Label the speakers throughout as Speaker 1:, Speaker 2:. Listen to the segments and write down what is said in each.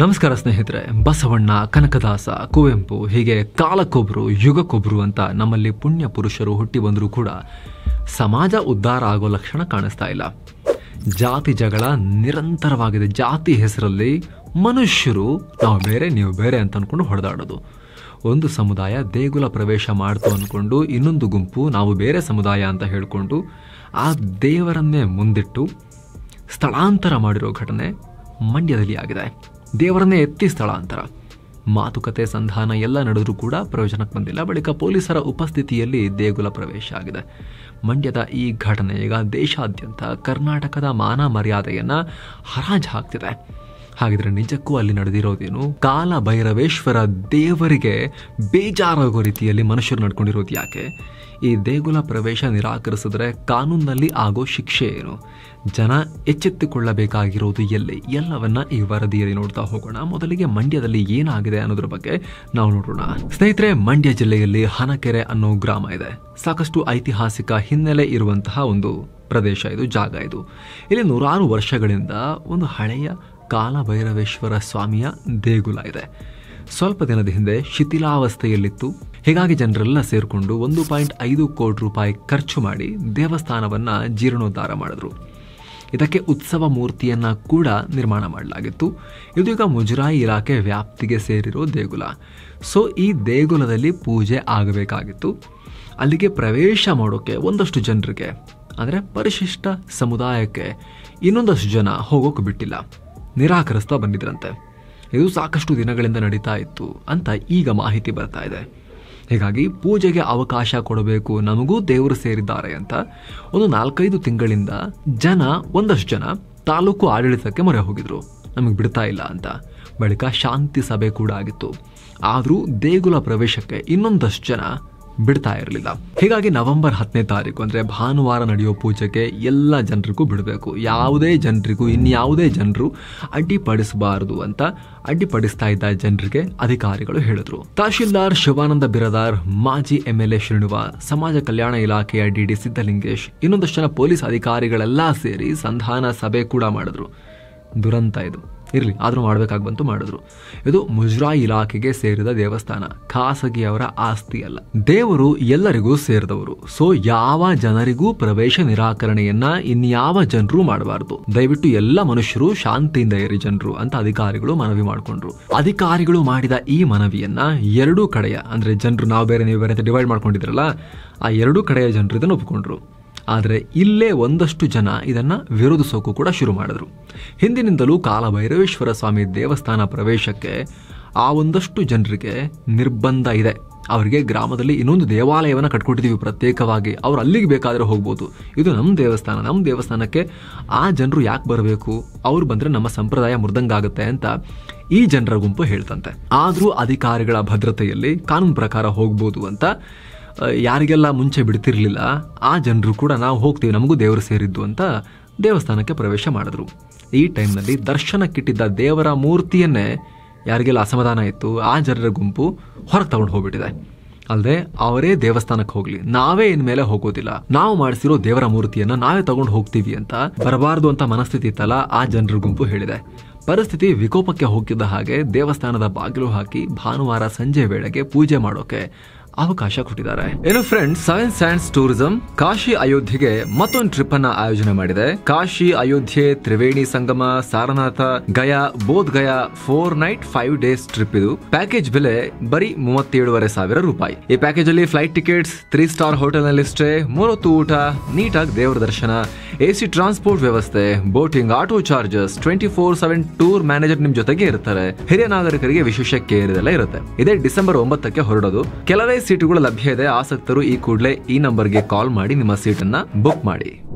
Speaker 1: ನಮಸ್ಕಾರ ಸ್ನೇಹಿತರೆ. ಬಸವಣ್ಣ, ಕನಕದಾಸ, ಕುವೆಂಪು ಹೀಗೆ ಕಾಲಕ್ಕೊಬ್ರು ಯುಗಕ್ಕೊಬ್ರು ಅಂತ ನಮ್ಮಲ್ಲಿ ಪುಣ್ಯ ಪುರುಷರು ಹುಟ್ಟಿ ಬಂದರೂ ಕೂಡ ಸಮಾಜ ಉದ್ಧಾರ ಆಗೋ ಲಕ್ಷಣ ಕಾಣಿಸ್ತಾ ಇಲ್ಲ. ಜಾತಿ ಜಗಳ ನಿರಂತರವಾಗಿದೆ. ಜಾತಿ ಹೆಸರಲ್ಲಿ ಮನುಷ್ಯರು ನಾವು ಬೇರೆ ನೀವು ಬೇರೆ ಅಂತ ಅಂದ್ಕೊಂಡು ಹೊಡೆದಾಡೋದು. ಒಂದು ಸಮುದಾಯ ದೇಗುಲ ಪ್ರವೇಶ ಮಾಡ್ತು ಅಂದ್ಕೊಂಡು ಇನ್ನೊಂದು ಗುಂಪು ನಾವು ಬೇರೆ ಸಮುದಾಯ ಅಂತ ಹೇಳಿಕೊಂಡು ಆ ದೇವರನ್ನೇ ಮುಂದಿಟ್ಟು ಸ್ಥಳಾಂತರ ಮಾಡಿರೋ ಘಟನೆ ಮಂಡ್ಯದಲ್ಲಿ ಆಗಿದೆ. ದೇವರನ್ನೇ ಎತ್ತಿ ಸ್ಥಳಾಂತರ. ಮಾತುಕತೆ ಸಂಧಾನ ಎಲ್ಲ ನಡೆದರೂ ಕೂಡ ಪ್ರಯೋಜನಕ್ಕೆ ಬಂದಿಲ್ಲ. ಬಳಿಕ ಪೊಲೀಸರ ಉಪಸ್ಥಿತಿಯಲ್ಲಿ ದೇಗುಲ ಪ್ರವೇಶ ಆಗಿದೆ. ಮಂಡ್ಯದ ಈ ಘಟನೆ ಈಗ ದೇಶಾದ್ಯಂತ ಕರ್ನಾಟಕದ ಮಾನ ಮರ್ಯಾದೆಯನ್ನು ಹರಾಜು ಹಾಕ್ತಿದೆ. ಹಾಗಿದ್ರೆ ನಿಜಕ್ಕೂ ಅಲ್ಲಿ ನಡೆದಿರೋದೇನು? ಕಾಲ ಭೈರವೇಶ್ವರ ದೇವರಿಗೆ ಬೇಜಾರಾಗೋ ರೀತಿಯಲ್ಲಿ ಮನುಷ್ಯರು ನಡ್ಕೊಂಡಿರೋದು ಯಾಕೆ? ಈ ದೇಗುಲ ಪ್ರವೇಶ ನಿರಾಕರಿಸಿದ್ರೆ ಕಾನೂನಿನಲ್ಲಿ ಆಗೋ ಶಿಕ್ಷೆ ಏನು? ಜನ ಎಚ್ಚೆತ್ತುಕೊಳ್ಳಬೇಕಾಗಿರೋದು ಎಲ್ಲಿ? ಎಲ್ಲವನ್ನ ಈ ವರದಿಯಲ್ಲಿ ನೋಡ್ತಾ ಹೋಗೋಣ. ಮೊದಲಿಗೆ ಮಂಡ್ಯದಲ್ಲಿ ಏನಾಗಿದೆ ಅನ್ನೋದ್ರ ಬಗ್ಗೆ ನಾವು ನೋಡೋಣ. ಸ್ನೇಹಿತರೆ, ಮಂಡ್ಯ ಜಿಲ್ಲೆಯಲ್ಲಿ ಹನಕೆರೆ ಅನ್ನೋ ಗ್ರಾಮ ಇದೆ. ಸಾಕಷ್ಟು ಐತಿಹಾಸಿಕ ಹಿನ್ನೆಲೆ ಇರುವಂತಹ ಒಂದು ಪ್ರದೇಶ ಇದು, ಜಾಗ ಇದು. ಇಲ್ಲಿ ನೂರಾರು ವರ್ಷಗಳಿಂದ ಒಂದು ಹಳೆಯ ಕಾಲಭೈರವೇಶ್ವರ ಸ್ವಾಮಿಯ ದೇಗುಲ ಇದೆ. ಸ್ವಲ್ಪ ದಿನದ ಹಿಂದೆ ಶಿಥಿಲಾವಸ್ಥೆಯಲ್ಲಿತ್ತು. ಹೀಗಾಗಿ ಜನರೆಲ್ಲ ಸೇರಿಕೊಂಡು 1.5 ಕೋಟಿ ರೂಪಾಯಿ ಖರ್ಚು ಮಾಡಿ ದೇವಸ್ಥಾನವನ್ನ ಜೀರ್ಣೋದ್ಧಾರ ಮಾಡಿದ್ರು. ಇದಕ್ಕೆ ಉತ್ಸವ ಮೂರ್ತಿಯನ್ನ ಕೂಡ ನಿರ್ಮಾಣ ಮಾಡಲಾಗಿತ್ತು. ಇದು ಈಗ ಮುಜರಾಯಿ ಇಲಾಖೆ ವ್ಯಾಪ್ತಿಗೆ ಸೇರಿರೋ ದೇಗುಲ. ಸೊ ಈ ದೇಗುಲದಲ್ಲಿ ಪೂಜೆ ಆಗಬೇಕಾಗಿತ್ತು. ಅಲ್ಲಿಗೆ ಪ್ರವೇಶ ಮಾಡೋಕೆ ಒಂದಷ್ಟು ಜನರಿಗೆ, ಅಂದರೆ ಪರಿಶಿಷ್ಟ ಸಮುದಾಯಕ್ಕೆ ಇನ್ನೊಂದಷ್ಟು ಜನ ಹೋಗೋಕೆ ಬಿಟ್ಟಿಲ್ಲ, ನಿರಾಕರಿಸ್ತಾ ಬಂದಿದ್ರಂತೆ. ಇದು ಸಾಕಷ್ಟು ದಿನಗಳಿಂದ ನಡೀತಾ ಇತ್ತು ಅಂತ ಈಗ ಮಾಹಿತಿ ಬರ್ತಾ ಇದೆ. ಹೀಗಾಗಿ ಪೂಜೆಗೆ ಅವಕಾಶ ಕೊಡಬೇಕು, ನಮಗೂ ದೇವರು ಸೇರಿದ್ದಾರೆ ಅಂತ ಒಂದು 4-5 ತಿಂಗಳಿಂದ ಒಂದಷ್ಟು ಜನ ತಾಲೂಕು ಆಡಳಿತಕ್ಕೆ ಮೊರೆ ಹೋಗಿದ್ರು, ನಮಗೆ ಬಿಡ್ತಾ ಇಲ್ಲ ಅಂತ. ಬಳಿಕ ಶಾಂತಿ ಸಭೆ ಕೂಡ ಆಗಿತ್ತು. ಆದರೂ ದೇಗುಲ ಪ್ರವೇಶಕ್ಕೆ ಇನ್ನೊಂದಷ್ಟು ಜನ ಬಿಡ್ತಾ ಇರಲಿಲ್ಲ. ಹೀಗಾಗಿ ನವೆಂಬರ್ 10ನೇ ತಾರೀಕು ಅಂದರೆ ಭಾನುವಾರ ನಡೆಯೋ ಪೂಜೆಗೆ ಎಲ್ಲ ಜನರಿಗೂ ಬಿಡಬೇಕು, ಯಾವುದೇ ಜನರಿಗೂ ಇನ್ಯಾವುದೇ ಜನರು ಅಡ್ಡಿಪಡಿಸಬಾರದು ಅಂತ ಅಡ್ಡಿಪಡಿಸ್ತಾ ಇದ್ದ ಜನರಿಗೆ ಅಧಿಕಾರಿಗಳು ಹೇಳಿದ್ರು. ತಹಶೀಲ್ದಾರ್ ಶಿವಾನಂದ ಬಿರದಾರ್, ಮಾಜಿ MLA ಶ್ರೀನಿವಾಸ್, ಸಮಾಜ ಕಲ್ಯಾಣ ಇಲಾಖೆಯ DD ಸಿದ್ದಲಿಂಗೇಶ್, ಇನ್ನೊಂದಷ್ಟು ಜನ ಪೊಲೀಸ್ ಅಧಿಕಾರಿಗಳೆಲ್ಲ ಸೇರಿ ಸಂಧಾನ ಸಭೆ ಕೂಡ ಮಾಡಿದ್ರು. ದುರಂತ ಇದು, ಇರಲಿ ಆದರೂ ಮಾಡಬೇಕಾಗಿ ಬಂತು, ಮಾಡಿದ್ರು. ಇದು ಮುಜರಾಯಿ ಇಲಾಖೆಗೆ ಸೇರಿದ ದೇವಸ್ಥಾನ, ಖಾಸಗಿಯವರ ಆಸ್ತಿ ಅಲ್ಲ. ದೇವರು ಎಲ್ಲರಿಗೂ ಸೇರಿದವರು. ಸೊ ಯಾವ ಜನರಿಗೂ ಪ್ರವೇಶ ನಿರಾಕರಣೆಯನ್ನ ಇನ್ಯಾವ ಜನರು ಮಾಡಬಾರದು. ದಯವಿಟ್ಟು ಎಲ್ಲ ಮನುಷ್ಯರು ಶಾಂತಿಯಿಂದ ಇರಿ ಜನರು ಅಂತ ಅಧಿಕಾರಿಗಳು ಮನವಿ ಮಾಡಿಕೊಂಡ್ರು. ಅಧಿಕಾರಿಗಳು ಮಾಡಿದ ಈ ಮನವಿಯನ್ನ ಎರಡೂ ಕಡೆಯ, ಅಂದ್ರೆ ಜನರು ನಾವು ಬೇರೆ ನೀವು ಬೇರೆ ಅಂತ ಡಿವೈಡ್ ಮಾಡ್ಕೊಂಡಿದ್ರಲ್ಲ, ಆ ಎರಡೂ ಕಡೆಯ ಜನರು ಇದನ್ನು ಒಪ್ಪಿಕೊಂಡ್ರು. ಆದರೆ ಇಲ್ಲೇ ಒಂದಷ್ಟು ಜನ ಇದನ್ನ ವಿರೋಧಿಸೋಕು ಕೂಡ ಶುರು ಮಾಡಿದ್ರು. ಹಿಂದಿನಿಂದಲೂ ಕಾಲಭೈರವೇಶ್ವರ ಸ್ವಾಮಿ ದೇವಸ್ಥಾನ ಪ್ರವೇಶಕ್ಕೆ ಆ ಒಂದಷ್ಟು ಜನರಿಗೆ ನಿರ್ಬಂಧ ಇದೆ. ಅವರಿಗೆ ಗ್ರಾಮದಲ್ಲಿ ಇನ್ನೊಂದು ದೇವಾಲಯವನ್ನು ಕಟ್ಕೊಟ್ಟಿದ್ದೀವಿ ಪ್ರತ್ಯೇಕವಾಗಿ, ಅವ್ರು ಅಲ್ಲಿಗೆ ಬೇಕಾದರೆ ಹೋಗ್ಬೋದು, ಇದು ನಮ್ಮ ದೇವಸ್ಥಾನ, ನಮ್ಮ ದೇವಸ್ಥಾನಕ್ಕೆ ಆ ಜನರು ಯಾಕೆ ಬರಬೇಕು, ಅವ್ರು ಬಂದರೆ ನಮ್ಮ ಸಂಪ್ರದಾಯ ಮುರಿದಂಗಾಗುತ್ತೆ ಅಂತ ಈ ಜನರ ಗುಂಪು ಹೇಳ್ತಂತೆ. ಆದರೂ ಅಧಿಕಾರಿಗಳ ಭದ್ರತೆಯಲ್ಲಿ ಕಾನೂನು ಪ್ರಕಾರ ಹೋಗ್ಬೋದು ಅಂತ ಯಾರಿಗೆಲ್ಲ ಮುಂಚೆ ಬಿಡ್ತಿರ್ಲಿಲ್ಲ ಆ ಜನರು ಕೂಡ ನಾವು ಹೋಗ್ತೀವಿ, ನಮಗೂ ದೇವರು ಸೇರಿದ್ದು ಅಂತ ದೇವಸ್ಥಾನಕ್ಕೆ ಪ್ರವೇಶ ಮಾಡಿದ್ರು. ಈ ಟೈಮ್ನಲ್ಲಿ ದರ್ಶನಕ್ಕಿಟ್ಟಿದ್ದ ದೇವರ ಮೂರ್ತಿಯನ್ನೇ ಯಾರಿಗೆಲ್ಲ ಅಸಮಾಧಾನ ಇತ್ತು ಆ ಜನರ ಗುಂಪು ಹೊರಗೆ ತಗೊಂಡು ಹೋಗ್ಬಿಟ್ಟಿದೆ. ಅಲ್ಲದೆ ಅವರೇ ದೇವಸ್ಥಾನಕ್ಕೆ ಹೋಗ್ಲಿ, ನಾವೇ ಇನ್ಮೇಲೆ ಹೋಗೋದಿಲ್ಲ, ನಾವು ಮಾಡಿಸಿರೋ ದೇವರ ಮೂರ್ತಿಯನ್ನ ನಾವೇ ತಗೊಂಡು ಹೋಗ್ತೀವಿ ಅಂತ ಬರಬಾರ್ದು ಅಂತ ಮನಸ್ಥಿತಿ ಇತ್ತಲ್ಲ ಆ ಜನರ ಗುಂಪು ಹೇಳಿದೆ. ಪರಿಸ್ಥಿತಿ ವಿಕೋಪಕ್ಕೆ ಹೋಗಿದ್ದ ಹಾಗೆ ದೇವಸ್ಥಾನದ ಬಾಗಿಲು ಹಾಕಿ ಭಾನುವಾರ ಸಂಜೆ ವೇಳೆಗೆ ಪೂಜೆ ಮಾಡೋಕೆ ಅವಕಾಶ ಕೊಟ್ಟಿದ್ದಾರೆ. ಏನು ಫ್ರೆಂಡ್ಸ್, 7 ಸ್ಯಾಂಡ್ಸ್ ಟೂರಿಸಂ ಕಾಶಿ ಅಯೋಧ್ಯೆಗೆ ಮತ್ತೊಂದು ಟ್ರಿಪ್ ಅನ್ನ ಆಯೋಜನೆ ಮಾಡಿದೆ. Kashi, Ayodhya, Triveni Sangam, Sarnath, Gaya, Bodh Gaya 4 night 5 days trip. ಇದು ಪ್ಯಾಕೇಜ್ ಬೆಲೆ ಬರೀ 37,500 ರೂಪಾಯಿ. ಈ ಪ್ಯಾಕೇಜ್ ಅಲ್ಲಿ ಫ್ಲೈಟ್ ಟಿಕೆಟ್ಸ್, 3 ಸ್ಟಾರ್ ಹೋಟೆಲ್ ನಲ್ಲಿ ಸ್ಟೇ, 3 ಹೊತ್ತು ಊಟ, ನೀಟಾಗಿ ದೇವರ ದರ್ಶನ, AC ಟ್ರಾನ್ಸ್ಪೋರ್ಟ್ ವ್ಯವಸ್ಥೆ, boating, auto charges, 24/7 tour manager ನಿಮ್ ಜೊತೆಗೆ ಇರ್ತಾರೆ. ಹಿರಿಯ ನಾಗರಿಕರಿಗೆ ವಿಶೇಷ ಕೇರ್ ಇದೆಲ್ಲ ಇರುತ್ತೆ. ಇದೇ ಡಿಸೆಂಬರ್ 9ಕ್ಕೆ ಹೊರಡೋದು. ಕೆಲವೇ ಸೀಟುಗಳು ಲಭ್ಯ ಇದೆ. ಆಸಕ್ತರು ಈ ಕೂಡಲೇ ಈ ನಂಬರ್ಗೆ ಕಾಲ್ ಮಾಡಿ ನಿಮ್ಮ ಸೀಟನ್ನ ಬುಕ್ ಮಾಡಿ.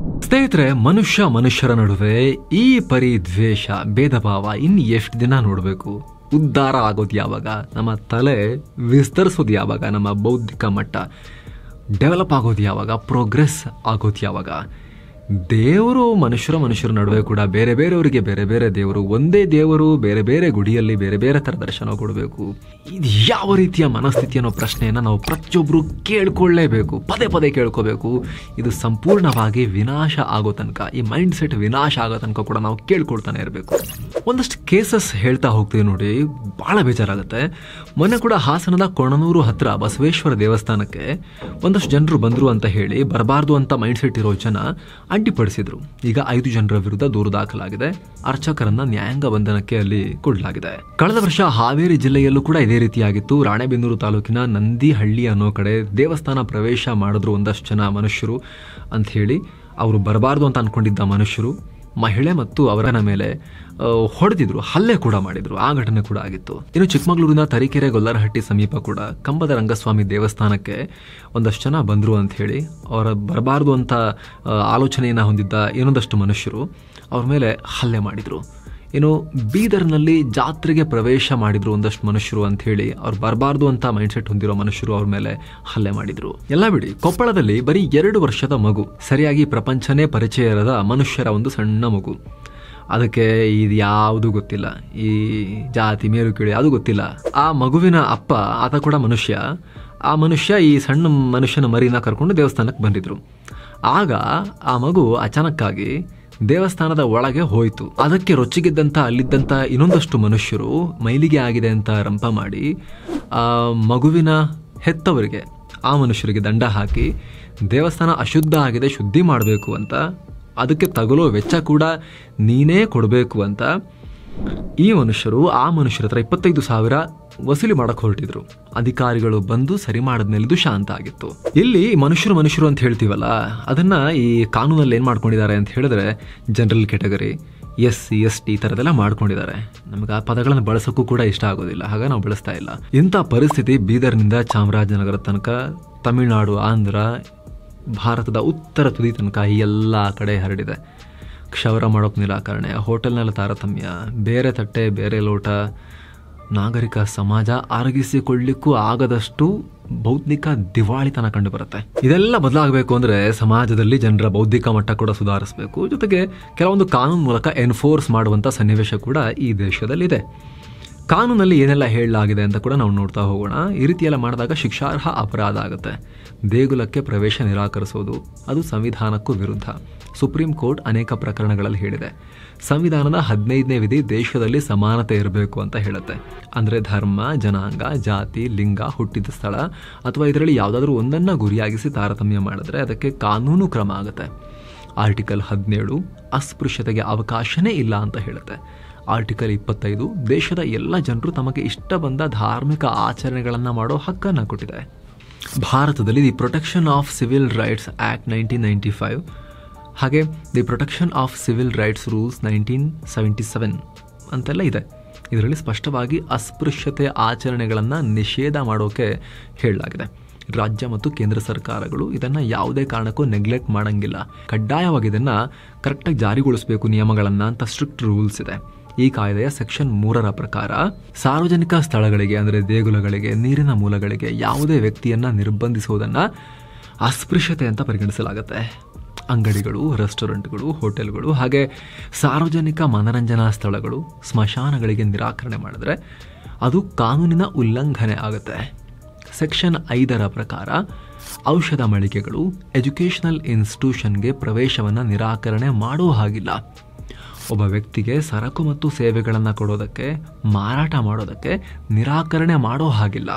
Speaker 1: ಸ್ನೇಹಿತರೆ, ಮನುಷ್ಯರ ನಡುವೆ ಈ ಪರಿ ದ್ವೇಷ, ಭೇದ ಭಾವ ಇನ್ನು ಎಷ್ಟು ದಿನ ನೋಡಬೇಕು? ಉದ್ಧಾರ ಆಗೋದು ಯಾವಾಗ? ನಮ್ಮ ತಲೆ ವಿಸ್ತರಿಸೋದು ಯಾವಾಗ? ನಮ್ಮ ಬೌದ್ಧಿಕ ಮಟ್ಟ ಡೆವಲಪ್ ಆಗೋದು ಯಾವಾಗ? ಪ್ರೋಗ್ರೆಸ್ ಆಗೋದು ಯಾವಾಗ? ದೇವರು ಮನುಷ್ಯರ ನಡುವೆ ಕೂಡ ಬೇರೆ ಬೇರೆಯವರಿಗೆ ಬೇರೆ ಬೇರೆ ದೇವರು, ಒಂದೇ ದೇವರು ಬೇರೆ ಬೇರೆ ಗುಡಿಯಲ್ಲಿ ಬೇರೆ ಬೇರೆ ಥರ ದರ್ಶನ ಕೊಡಬೇಕು. ಇದು ಯಾವ ರೀತಿಯ ಮನಸ್ಥಿತಿ ಅನ್ನೋ ಪ್ರಶ್ನೆಯನ್ನು ನಾವು ಪ್ರತಿಯೊಬ್ಬರು ಕೇಳ್ಕೊಳ್ಳೇಬೇಕು, ಪದೇ ಪದೇ ಕೇಳ್ಕೋಬೇಕು. ಇದು ಸಂಪೂರ್ಣವಾಗಿ ವಿನಾಶ ಆಗೋ ತನಕ, ಈ ಮೈಂಡ್ ಸೆಟ್ ವಿನಾಶ ಆಗೋ ತನಕ ಕೂಡ ನಾವು ಕೇಳ್ಕೊಳ್ತಾನೆ ಇರಬೇಕು. ಒಂದಷ್ಟು ಕೇಸಸ್ ಹೇಳ್ತಾ ಹೋಗ್ತೀವಿ ನೋಡಿ, ಭಾಳ ಬೇಜಾರಾಗುತ್ತೆ. ಮೊನ್ನೆ ಕೂಡ ಹಾಸನದ ಕೊಣನೂರು ಹತ್ರ ಬಸವೇಶ್ವರ ದೇವಸ್ಥಾನಕ್ಕೆ ಒಂದಷ್ಟು ಜನರು ಬಂದರು ಅಂತ ಹೇಳಿ ಬರಬಾರ್ದು ಅಂತ ಮೈಂಡ್ ಸೆಟ್ ಇರೋ ಜನ ಅಡ್ಡಿಪಡಿಸಿದ್ರು. ಈಗ 5 ಜನರ ವಿರುದ್ಧ ದೂರು ದಾಖಲಾಗಿದೆ. ಅರ್ಚಕರನ್ನ ನ್ಯಾಯಾಂಗ ಬಂಧನಕ್ಕೆ ಅಲ್ಲಿ ಕೊಡಲಾಗಿದೆ. ಕಳೆದ ವರ್ಷ ಹಾವೇರಿ ಜಿಲ್ಲೆಯಲ್ಲೂ ಕೂಡ ಇದೇ ರೀತಿಯಾಗಿತ್ತು. ರಾಣೆಬೆನ್ನೂರು ತಾಲೂಕಿನ ನಂದಿಹಳ್ಳಿ ಅನ್ನೋ ಕಡೆ ದೇವಸ್ಥಾನ ಪ್ರವೇಶ ಮಾಡಿದ್ರು ಒಂದಷ್ಟು ಜನ ಮನುಷ್ಯರು ಅಂತ ಹೇಳಿ. ಅವರು ಬರಬಾರ್ದು ಅಂತ ಅನ್ಕೊಂಡಿದ್ದ ಮನುಷ್ಯರು ಮಹಿಳೆ ಮತ್ತು ಅವರ ಮೇಲೆ ಹೊಡೆದಿದ್ರು, ಹಲ್ಲೆ ಕೂಡ ಮಾಡಿದ್ರು. ಆ ಘಟನೆ ಕೂಡ ಆಗಿತ್ತು. ಇನ್ನು ಚಿಕ್ಕಮಗಳೂರಿನ ತರೀಕೆರೆ ಗೊಲ್ಲರಹಟ್ಟಿ ಸಮೀಪ ಕೂಡ ಕಂಬದ ರಂಗಸ್ವಾಮಿ ದೇವಸ್ಥಾನಕ್ಕೆ ಒಂದಷ್ಟು ಜನ ಬಂದರು ಅಂತ ಹೇಳಿ ಅವರ ಬರಬಾರ್ದು ಅಂತ ಆಲೋಚನೆಯನ್ನು ಹೊಂದಿದ್ದ ಇನ್ನೊಂದಷ್ಟು ಮನುಷ್ಯರು ಅವ್ರ ಮೇಲೆ ಹಲ್ಲೆ ಮಾಡಿದರು. ಇನ್ನು ಬೀದರ್ನಲ್ಲಿ ಜಾತ್ರೆಗೆ ಪ್ರವೇಶ ಮಾಡಿದ್ರು ಒಂದಷ್ಟು ಮನುಷ್ಯರು ಅಂತ ಹೇಳಿ ಅವ್ರು ಬರಬಾರ್ದು ಅಂತ ಮೈಂಡ್ಸೆಟ್ ಹೊಂದಿರೋ ಮನುಷ್ಯರು ಅವ್ರ ಮೇಲೆ ಹಲ್ಲೆ ಮಾಡಿದ್ರು. ಎಲ್ಲ ಬಿಡಿ, ಕೊಪ್ಪಳದಲ್ಲಿ ಬರೀ 2 ವರ್ಷದ ಮಗು, ಸರಿಯಾಗಿ ಪ್ರಪಂಚನೇ ಪರಿಚಯ ಇರದ ಮನುಷ್ಯರ ಒಂದು ಸಣ್ಣ ಮಗು, ಅದಕ್ಕೆ ಇದು ಯಾವುದು ಗೊತ್ತಿಲ್ಲ, ಈ ಜಾತಿ ಮೇಲು ಕೀಳು ಯಾವುದು ಗೊತ್ತಿಲ್ಲ. ಆ ಮಗುವಿನ ಅಪ್ಪ ಆತ ಕೂಡ ಮನುಷ್ಯ. ಆ ಮನುಷ್ಯ ಈ ಸಣ್ಣ ಮನುಷ್ಯನ ಮರಿನ ಕರ್ಕೊಂಡು ದೇವಸ್ಥಾನಕ್ಕೆ ಬಂದಿದ್ರು. ಆಗ ಆ ಮಗು ಅಚಾನಕ್ಕಾಗಿ ದೇವಸ್ಥಾನದ ಒಳಗೆ ಹೋಯಿತು. ಅದಕ್ಕೆ ರೊಚ್ಚಿಗೆದ್ದಂಥ ಅಲ್ಲಿದ್ದಂಥ ಇನ್ನೊಂದಷ್ಟು ಮನುಷ್ಯರು ಮೈಲಿಗೆ ಆಗಿದೆ ಅಂತ ರಂಪ ಮಾಡಿ ಆ ಮಗುವಿನ ಹೆತ್ತವರಿಗೆ, ಆ ಮನುಷ್ಯರಿಗೆ ದಂಡ ಹಾಕಿ ದೇವಸ್ಥಾನ ಅಶುದ್ಧ ಆಗಿದೆ, ಶುದ್ಧಿ ಮಾಡಬೇಕು ಅಂತ, ಅದಕ್ಕೆ ತಗುಲೋ ವೆಚ್ಚ ಕೂಡ ನೀನೇ ಕೊಡಬೇಕು ಅಂತ ಈ ಮನುಷ್ಯರು ಆ ಮನುಷ್ಯರ ಹತ್ರ 25,000 ವಸೂಲಿ ಮಾಡಕ್ಕೆ ಹೊರಟಿದ್ರು. ಅಧಿಕಾರಿಗಳು ಬಂದು ಸರಿ ಮಾಡಿದ್ಮೇಲೆ ಇದು ಶಾಂತ ಆಗಿತ್ತು. ಇಲ್ಲಿ ಮನುಷ್ಯರು ಅಂತ ಹೇಳ್ತೀವಲ್ಲ, ಅದನ್ನ ಈ ಕಾನೂನಲ್ಲಿ ಏನ್ ಮಾಡ್ಕೊಂಡಿದ್ದಾರೆ ಅಂತ ಹೇಳಿದ್ರೆ ಜನರಲ್ ಕ್ಯಾಟಗರಿ, SC ST ಈ ಥರದೆಲ್ಲ ಮಾಡ್ಕೊಂಡಿದ್ದಾರೆ. ನಮ್ಗೆ ಆ ಪದಗಳನ್ನು ಬಳಸೋಕ್ಕೂ ಕೂಡ ಇಷ್ಟ ಆಗೋದಿಲ್ಲ, ಹಾಗ ನಾವು ಬಳಸ್ತಾ ಇಲ್ಲ. ಇಂಥ ಪರಿಸ್ಥಿತಿ ಬೀದರ್ನಿಂದ ಚಾಮರಾಜನಗರ ತನಕ, ತಮಿಳುನಾಡು, ಆಂಧ್ರ, ಭಾರತದ ಉತ್ತರ ತುದಿ ತನಕ ಈ ಎಲ್ಲ ಕಡೆ ಹರಡಿದೆ. ಕ್ಷೌರ ಮಾಡೋಕೆ ನಿರಾಕರಣೆ, ಹೋಟೆಲ್ನಲ್ಲಿ ತಾರತಮ್ಯ, ಬೇರೆ ತಟ್ಟೆ ಬೇರೆ ಲೋಟ, ನಾಗರಿಕ ಸಮಾಜ ಅರಗಿಸಿಕೊಳ್ಳಿಕ್ಕೂ ಆಗದಷ್ಟು ಬೌದ್ಧಿಕ ದಿವಾಳಿತನ ಕಂಡು ಬರುತ್ತೆ. ಇದೆಲ್ಲ ಬದಲಾಗಬೇಕು ಅಂದರೆ ಸಮಾಜದಲ್ಲಿ ಜನರ ಬೌದ್ಧಿಕ ಮಟ್ಟ ಕೂಡ ಸುಧಾರಿಸಬೇಕು. ಜೊತೆಗೆ ಕೆಲವೊಂದು ಕಾನೂನು ಮೂಲಕ ಎನ್ಫೋರ್ಸ್ ಮಾಡುವಂಥ ಸನ್ನಿವೇಶ ಕೂಡ ಈ ದೇಶದಲ್ಲಿದೆ. ಕಾನೂನಲ್ಲಿ ಏನೆಲ್ಲ ಹೇಳಲಾಗಿದೆ ಅಂತ ಕೂಡ ನಾವು ನೋಡ್ತಾ ಹೋಗೋಣ. ಈ ರೀತಿಯೆಲ್ಲ ಮಾಡಿದಾಗ ಶಿಕ್ಷಾರ್ಹ ಅಪರಾಧ ಆಗುತ್ತೆ. ದೇಗುಲಕ್ಕೆ ಪ್ರವೇಶ ನಿರಾಕರಿಸೋದು ಅದು ಸಂವಿಧಾನಕ್ಕೂ ವಿರುದ್ಧ. ಸುಪ್ರೀಂ ಕೋರ್ಟ್ ಅನೇಕ ಪ್ರಕರಣಗಳಲ್ಲಿ ಹೇಳಿದೆ. ಸಂವಿಧಾನದ 15ನೇ ವಿಧಿ ದೇಶದಲ್ಲಿ ಸಮಾನತೆ ಇರಬೇಕು ಅಂತ ಹೇಳುತ್ತೆ. ಅಂದರೆ ಧರ್ಮ, ಜನಾಂಗ, ಜಾತಿ, ಲಿಂಗ, ಹುಟ್ಟಿದ ಸ್ಥಳ ಅಥವಾ ಇದರಲ್ಲಿ ಯಾವುದಾದ್ರೂ ಒಂದನ್ನು ಗುರಿಯಾಗಿಸಿ ತಾರತಮ್ಯ ಮಾಡಿದ್ರೆ ಅದಕ್ಕೆ ಕಾನೂನು ಕ್ರಮ ಆಗುತ್ತೆ. ಆರ್ಟಿಕಲ್ 17 ಅಸ್ಪೃಶ್ಯತೆಗೆ ಅವಕಾಶನೇ ಇಲ್ಲ ಅಂತ ಹೇಳುತ್ತೆ. ಆರ್ಟಿಕಲ್ 25 ದೇಶದ ಎಲ್ಲ ಜನರು ತಮಗೆ ಇಷ್ಟ ಬಂದ ಧಾರ್ಮಿಕ ಆಚರಣೆಗಳನ್ನು ಮಾಡೋ ಹಕ್ಕನ್ನು ಕೊಟ್ಟಿದೆ. ಭಾರತದಲ್ಲಿ the protection of civil rights act 1995 ಹಾಗೆ the protection of civil rights rules 1977 ಅಂತೆಲ್ಲ ಇದೆ. ಇದರಲ್ಲಿ ಸ್ಪಷ್ಟವಾಗಿ ಅಸ್ಪೃಶ್ಯತೆ ಆಚರಣೆಗಳನ್ನು ನಿಷೇಧ ಮಾಡೋಕೆ ಹೇಳಲಾಗಿದೆ. ರಾಜ್ಯ ಮತ್ತು ಕೇಂದ್ರ ಸರ್ಕಾರಗಳು ಇದನ್ನು ಯಾವುದೇ ಕಾರಣಕ್ಕೂ ನೆಗ್ಲೆಕ್ಟ್ ಮಾಡೋಂಗಿಲ್ಲ. ಕಡ್ಡಾಯವಾಗಿ ಇದನ್ನು ಕರೆಕ್ಟಾಗಿ ಜಾರಿಗೊಳಿಸಬೇಕು ನಿಯಮಗಳನ್ನು ಅಂತ ಸ್ಟ್ರಿಕ್ಟ್ ರೂಲ್ಸ್ ಇದೆ. ಈ ಕಾಯ್ದೆಯ ಸೆಕ್ಷನ್ 3ರ ಪ್ರಕಾರ ಸಾರ್ವಜನಿಕ ಸ್ಥಳಗಳಿಗೆ ಅಂದರೆ ದೇಗುಲಗಳಿಗೆ, ನೀರಿನ ಮೂಲಗಳಿಗೆ ಯಾವುದೇ ವ್ಯಕ್ತಿಯನ್ನು ನಿರ್ಬಂಧಿಸುವುದನ್ನು ಅಸ್ಪೃಶ್ಯತೆ ಅಂತ ಪರಿಗಣಿಸಲಾಗುತ್ತೆ. ಅಂಗಡಿಗಳು, ರೆಸ್ಟೋರೆಂಟ್ಗಳು, ಹೋಟೆಲ್ಗಳು ಹಾಗೆ ಸಾರ್ವಜನಿಕ ಮನರಂಜನಾ ಸ್ಥಳಗಳು, ಸ್ಮಶಾನಗಳಿಗೆ ನಿರಾಕರಣೆ ಮಾಡಿದ್ರೆ ಅದು ಕಾನೂನಿನ ಉಲ್ಲಂಘನೆ ಆಗುತ್ತೆ. ಸೆಕ್ಷನ್ 5ರ ಪ್ರಕಾರ ಔಷಧ ಮಳಿಗೆಗಳು, ಎಜುಕೇಷನಲ್ ಇನ್ಸ್ಟಿಟ್ಯೂಷನ್ಗೆ ಪ್ರವೇಶವನ್ನು ನಿರಾಕರಣೆ ಮಾಡೋ ಹಾಗಿಲ್ಲ. ಒಬ್ಬ ವ್ಯಕ್ತಿಗೆ ಸರಕು ಮತ್ತು ಸೇವೆಗಳನ್ನು ಕೊಡೋದಕ್ಕೆ, ಮಾರಾಟ ಮಾಡೋದಕ್ಕೆ ನಿರಾಕರಣೆ ಮಾಡೋ ಹಾಗಿಲ್ಲ.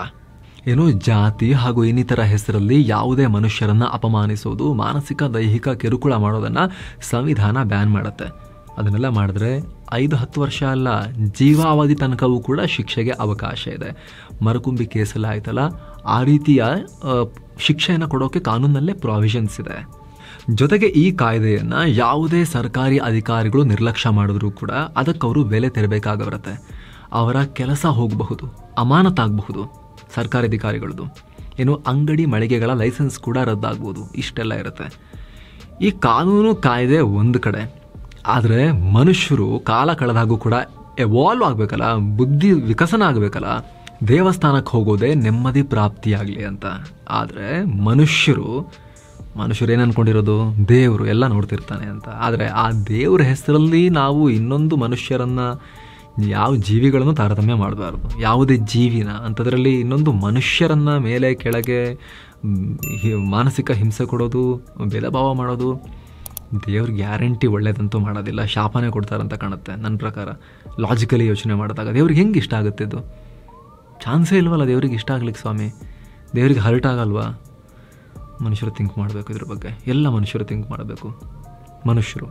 Speaker 1: ಏನು ಜಾತಿ ಹಾಗೂ ಇನ್ನಿತರ ಹೆಸರಲ್ಲಿ ಯಾವುದೇ ಮನುಷ್ಯರನ್ನು ಅಪಮಾನಿಸೋದು, ಮಾನಸಿಕ ದೈಹಿಕ ಕಿರುಕುಳ ಮಾಡೋದನ್ನು ಸಂವಿಧಾನ ಬ್ಯಾನ್ ಮಾಡುತ್ತೆ. ಅದನ್ನೆಲ್ಲ ಮಾಡಿದ್ರೆ 5-10 ವರ್ಷ ಅಲ್ಲ, ಜೀವಾವಧಿ ತನಕವೂ ಕೂಡ ಶಿಕ್ಷೆಗೆ ಅವಕಾಶ ಇದೆ. ಮರಕುಂಬಿ ಕೇಸೆಲ್ಲ ಆಯ್ತಲ್ಲ, ಆ ರೀತಿಯ ಶಿಕ್ಷೆಯನ್ನು ಕೊಡೋಕೆ ಕಾನೂನಲ್ಲೇ ಪ್ರಾವಿಷನ್ಸ್ ಇದೆ. ಜೊತೆಗೆ ಈ ಕಾಯ್ದೆಯನ್ನು ಯಾವುದೇ ಸರ್ಕಾರಿ ಅಧಿಕಾರಿಗಳು ನಿರ್ಲಕ್ಷ್ಯ ಮಾಡಿದ್ರೂ ಕೂಡ ಅದಕ್ಕವರು ಬೆಲೆ ತೆರಬೇಕಾಗಿರುತ್ತೆ. ಅವರ ಕೆಲಸ ಹೋಗಬಹುದು, ಅಮಾನತಾಗಬಹುದು ಸರ್ಕಾರಿ ಅಧಿಕಾರಿಗಳದ್ದು. ಏನು ಅಂಗಡಿ ಮಳಿಗೆಗಳ ಲೈಸೆನ್ಸ್ ಕೂಡ ರದ್ದಾಗ್ಬೋದು. ಇಷ್ಟೆಲ್ಲ ಇರುತ್ತೆ. ಈ ಕಾನೂನು ಕಾಯ್ದೆ ಒಂದು ಕಡೆ, ಆದರೆ ಮನುಷ್ಯರು ಕಾಲ ಕಳೆದಾಗೂ ಕೂಡ ಎವಾಲ್ವ್ ಆಗಬೇಕಲ್ಲ, ಬುದ್ಧಿ ವಿಕಸನ ಆಗಬೇಕಲ್ಲ. ದೇವಸ್ಥಾನಕ್ಕೆ ಹೋಗೋದೇ ನೆಮ್ಮದಿ ಪ್ರಾಪ್ತಿಯಾಗಲಿ ಅಂತ. ಆದರೆ ಮನುಷ್ಯರು ಮನುಷ್ಯರು ಏನು ಅಂದ್ಕೊಂಡಿರೋದು ದೇವರು ಎಲ್ಲ ನೋಡ್ತಿರ್ತಾನೆ ಅಂತ. ಆದರೆ ಆ ದೇವ್ರ ಹೆಸರಲ್ಲಿ ನಾವು ಇನ್ನೊಂದು ಮನುಷ್ಯರನ್ನು, ಯಾವ ಜೀವಿಗಳನ್ನು ತಾರತಮ್ಯ ಮಾಡಬಾರ್ದು. ಯಾವುದೇ ಜೀವಿನ ಅಂಥದ್ರಲ್ಲಿ ಇನ್ನೊಂದು ಮನುಷ್ಯರನ್ನು ಮೇಲೆ ಕೆಳಗೆ ಮಾನಸಿಕ ಹಿಂಸೆ ಕೊಡೋದು, ಭೇದ ಭಾವ ಮಾಡೋದು ದೇವ್ರ ಗ್ಯಾರಂಟಿ ಒಳ್ಳೇದಂತೂ ಮಾಡೋದಿಲ್ಲ, ಶಾಪನೇ ಕೊಡ್ತಾರಂತ ಕಾಣುತ್ತೆ ನನ್ನ ಪ್ರಕಾರ. ಲಾಜಿಕಲಿ ಯೋಚನೆ ಮಾಡಿದಾಗ ದೇವ್ರಿಗೆ ಹೆಂಗೆ ಇಷ್ಟ ಆಗುತ್ತೆ ಇದು? ಚಾನ್ಸೇ ಇಲ್ವಲ್ಲ ದೇವ್ರಿಗೆ ಇಷ್ಟ ಆಗ್ಲಿಕ್ಕೆ ಸ್ವಾಮಿ. ದೇವ್ರಿಗೆ ಹರ್ಟ್ ಆಗಲ್ವಾ? ಮನುಷ್ಯರು ಥಿಂಕ್ ಮಾಡಬೇಕು ಇದ್ರ ಬಗ್ಗೆ, ಎಲ್ಲ ಮನುಷ್ಯರು ಥಿಂಕ್ ಮಾಡಬೇಕು. ಮನುಷ್ಯರು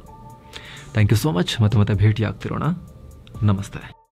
Speaker 1: ಥ್ಯಾಂಕ್ ಯು ಸೋ ಮಚ್. ಮತ್ತೆ ಭೇಟಿ ಆಗ್ತಿರೋಣ. ನಮಸ್ತೆ.